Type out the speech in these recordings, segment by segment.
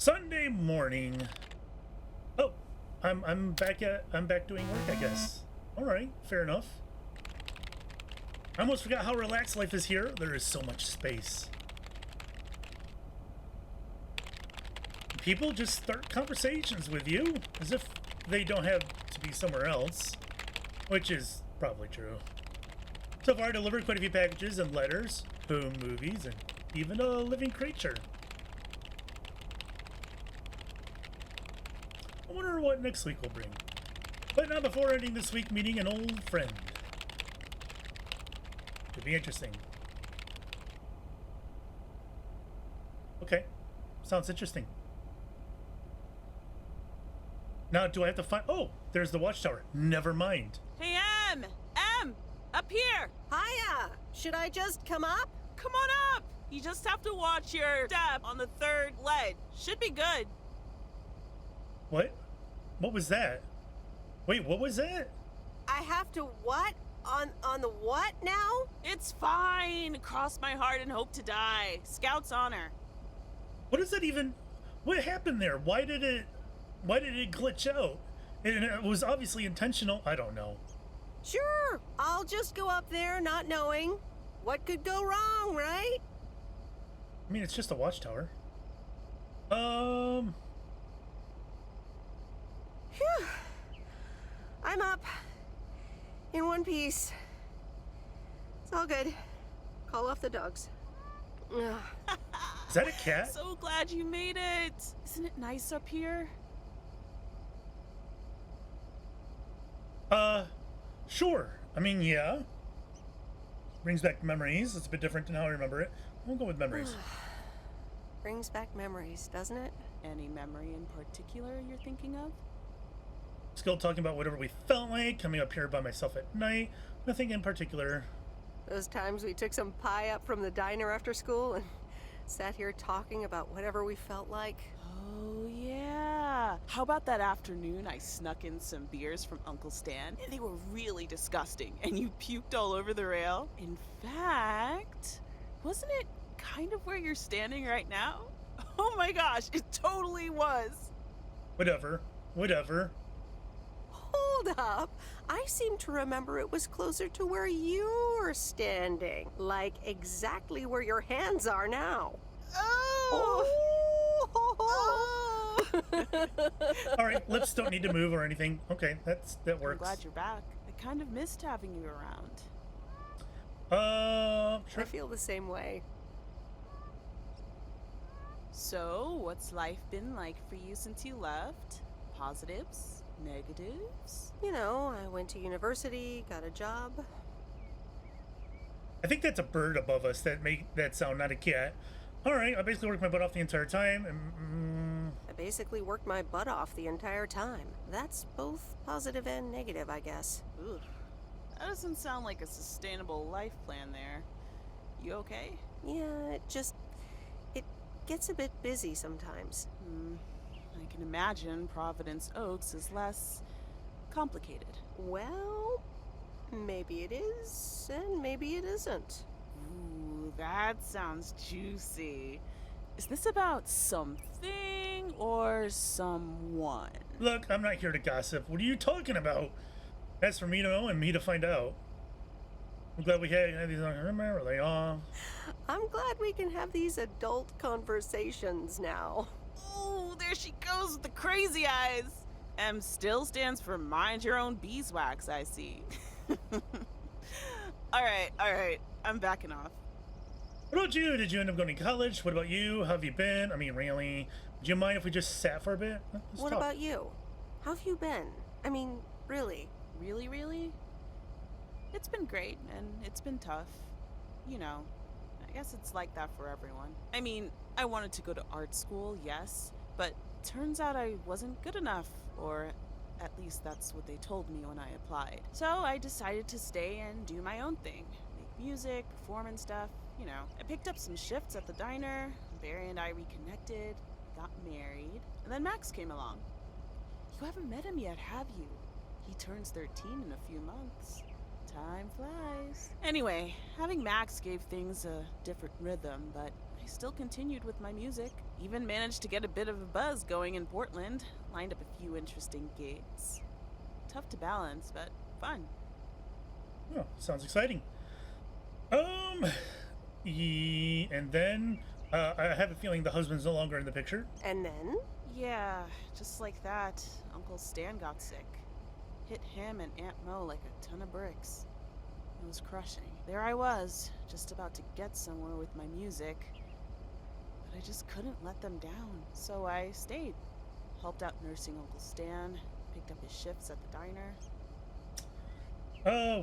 Sunday morning. Oh, I'm back doing work, I guess. All right, fair enough. I almost forgot how relaxed life is here. There is so much space. People just start conversations with you as if they don't have to be somewhere else, which is probably true. So far, I delivered quite a few packages and letters, home movies, and even a living creature. I wonder what next week will bring. But not before ending this week meeting an old friend. Could be interesting. Okay, sounds interesting. Now, do I have to find... Oh, there's the watchtower. Never mind. Hey, Em! Up here! Hiya! Should I just come up? Come on up! You just have to watch your step on the third ledge. Should be good. What? What was that? Wait, what was that? I have to what? On the what now? It's fine. Cross my heart and hope to die. Scout's honor. What is that even... What happened there? Why did it glitch out? And it was obviously intentional. I don't know. Sure, I'll just go up there not knowing. What could go wrong, right? I mean, it's just a watchtower. Phew. I'm up. In one piece. It's all good. Call off the dogs. Ugh. Is that a cat? So glad you made it. Isn't it nice up here? Sure. I mean, yeah. Brings back memories. It's a bit different than how I remember it. We'll go with memories. Brings back memories, doesn't it? Any memory in particular you're thinking of? Still talking about whatever we felt like, coming up here by myself at night. Nothing in particular. Those times we took some pie up from the diner after school and sat here talking about whatever we felt like. Oh, yeah. How about that afternoon I snuck in some beers from Uncle Stan, and they were really disgusting, and you puked all over the rail? In fact, wasn't it kind of where you're standing right now? Oh my gosh, it totally was. Whatever. Hold up. I seem to remember it was closer to where you're standing. Like exactly where your hands are now. Oh! All right, lips don't need to move or anything. Okay, that works. I'm glad you're back. I kind of missed having you around. Sure. I feel the same way. So, what's life been like for you since you left? Positives? Negatives? You know, I went to university, got a job. I think that's a bird above us that make that sound, not a cat. All right, I basically worked my butt off the entire time. And, I basically worked my butt off the entire time. That's both positive and negative, I guess. Ugh. That doesn't sound like a sustainable life plan there. You okay? Yeah, it gets a bit busy sometimes. I can imagine Providence Oaks is less complicated. Well, maybe it is, and maybe it isn't. Ooh, that sounds juicy. Is this about something or someone? look, I'm not here to gossip. What are you talking about? That's for me to know and me to find out. I'm glad we had these on camera. Are they off? I'm glad we can have these adult conversations now. Ooh, there she goes with the crazy eyes. M still stands for mind your own beeswax, I see. All right. I'm backing off. What about you? Did you end up going to college? What about you? How have you been? I mean, really? Do you mind if we just sat for a bit? Let's What talk. about you? How have you been? I mean, really? Really? It's been great, and it's been tough. You know, I guess it's like that for everyone. I mean, I wanted to go to art school, yes, but turns out I wasn't good enough, or at least that's what they told me when I applied. So I decided to stay and do my own thing. Make music, perform and stuff, you know. I picked up some shifts at the diner, Barry and I reconnected, got married, and then Max came along. You haven't met him yet, have you? He turns 13 in a few months. Time flies. Anyway, having Max gave things a different rhythm, but I I still continued with my music. Even managed to get a bit of a buzz going in Portland. Lined up a few interesting gigs. Tough to balance, but fun. Oh, sounds exciting. And then I have a feeling the husband's no longer in the picture. And then? Yeah, just like that, Uncle Stan got sick. Hit him and Aunt Mo like a ton of bricks. It was crushing. There I was, just about to get somewhere with my music. But I just couldn't let them down, so I stayed. Helped out nursing Uncle Stan, picked up his shifts at the diner.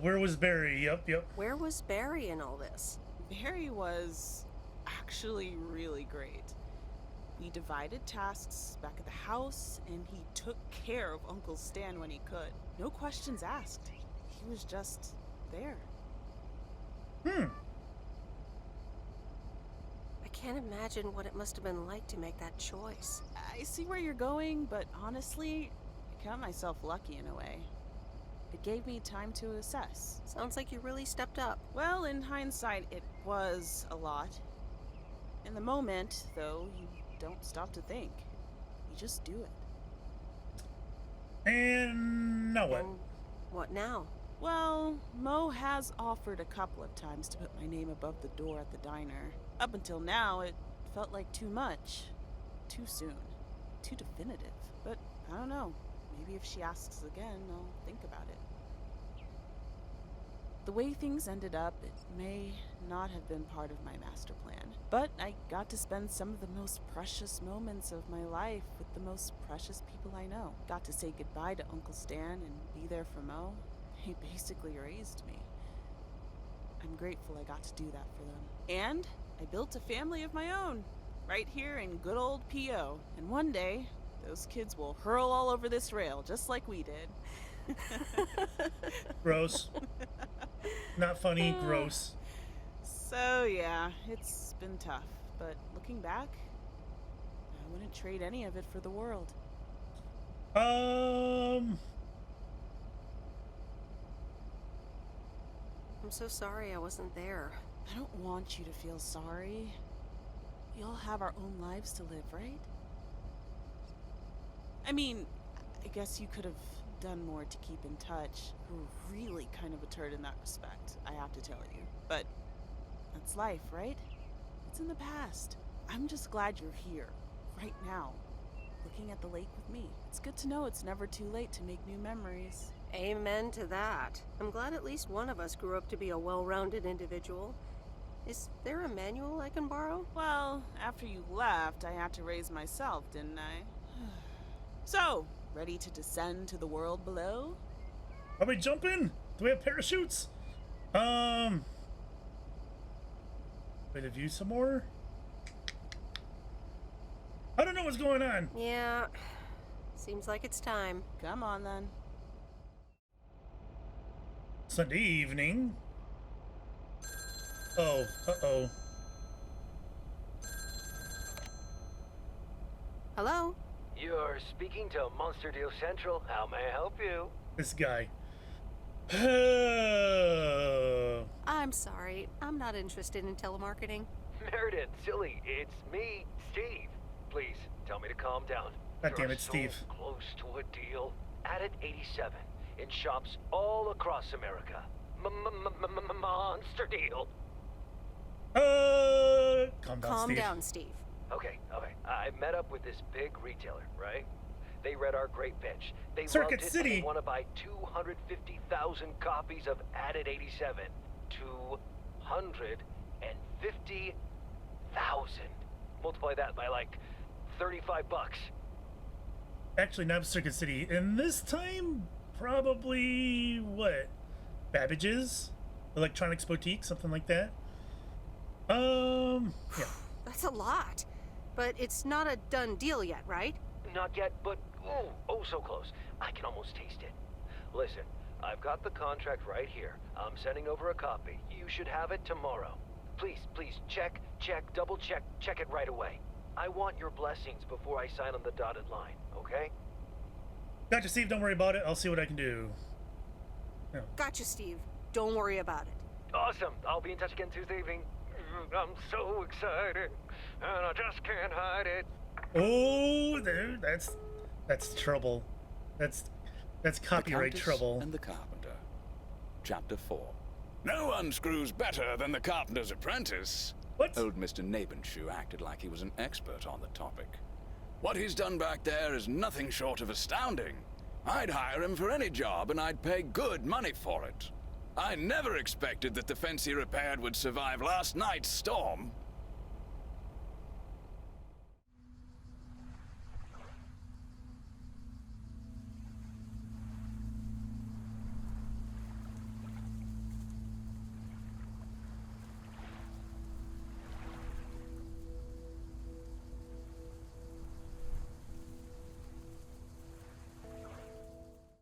Where was Barry? Yep. Where was Barry in all this? Barry was actually really great. We divided tasks back at the house, and he took care of Uncle Stan when he could. No questions asked. He was just there. I can't imagine what it must have been like to make that choice. I see where you're going, but honestly, I count myself lucky in a way. It gave me time to assess. Sounds like you really stepped up. Well, in hindsight, it was a lot. In the moment, though, you don't stop to think. You just do it. And now what? And what now? Well, Mo has offered a couple of times to put my name above the door at the diner. Up until now, it felt like too much. Too soon. Too definitive. But I don't know. Maybe if she asks again, I'll think about it. The way things ended up, it may not have been part of my master plan. But I got to spend some of the most precious moments of my life with the most precious people I know. Got to say goodbye to Uncle Stan and be there for Mo. He basically raised me. I'm grateful I got to do that for them. And I built a family of my own, right here in good old P.O. And one day, those kids will hurl all over this rail, just like we did. Gross. Not funny, gross. So yeah, it's been tough. But looking back, I wouldn't trade any of it for the world. I'm so sorry I wasn't there. I don't want you to feel sorry. We all have our own lives to live, right? I mean, I guess you could have done more to keep in touch. You're really kind of a turd in that respect, I have to tell you. But that's life, right? It's in the past. I'm just glad you're here, right now, looking at the lake with me. It's good to know it's never too late to make new memories. Amen to that. I'm glad at least one of us grew up to be a well-rounded individual. Is there a manual I can borrow? Well, after you left, I had to raise myself, didn't I? So, ready to descend to the world below? Are we jumping? Do we have parachutes? Wait, to view some more? I don't know what's going on. Yeah, seems like it's time. Come on, then. Sunday evening. Oh, uh-oh. Hello? You're speaking to Monster Deal Central. How may I help you? This guy. I'm sorry, I'm not interested in telemarketing. Meredith, silly, it's me, Steve. Please, tell me to calm down. God damn You're it, Steve. so close to a deal. Added 87 in shops all across America. Monster Deal. Calm down, Calm Steve. down, Steve. Okay. I met up with this big retailer, right? They read our great pitch. They Circuit loved it, City. and they want to buy 250,000 copies of Added 87. 250,000. Multiply that by like $35. Actually, not Circuit City. And this time, probably, what? Babbage's? Electronics Boutique? Something like that? Yeah. That's a lot. But it's not a done deal yet, right? Not yet, but oh so close. I can almost taste it. Listen, I've got the contract right here. I'm sending over a copy. You should have it tomorrow. Please, check, double check it right away. I want your blessings before I sign on the dotted line, okay? Gotcha, Steve. Don't worry about it. I'll see what I can do. Gotcha, Steve. Don't worry about it. Awesome. I'll be in touch again Tuesday evening. I'm so excited, and I just can't hide it. Oh, there, that's trouble. That's copyright the Countess trouble. And the Carpenter. Chapter 4. No one screws better than the carpenter's apprentice. What? Old Mr. Nabenshoe acted like he was an expert on the topic. What he's done back there is nothing short of astounding. I'd hire him for any job, and I'd pay good money for it. I never expected that the fence he repaired would survive last night's storm.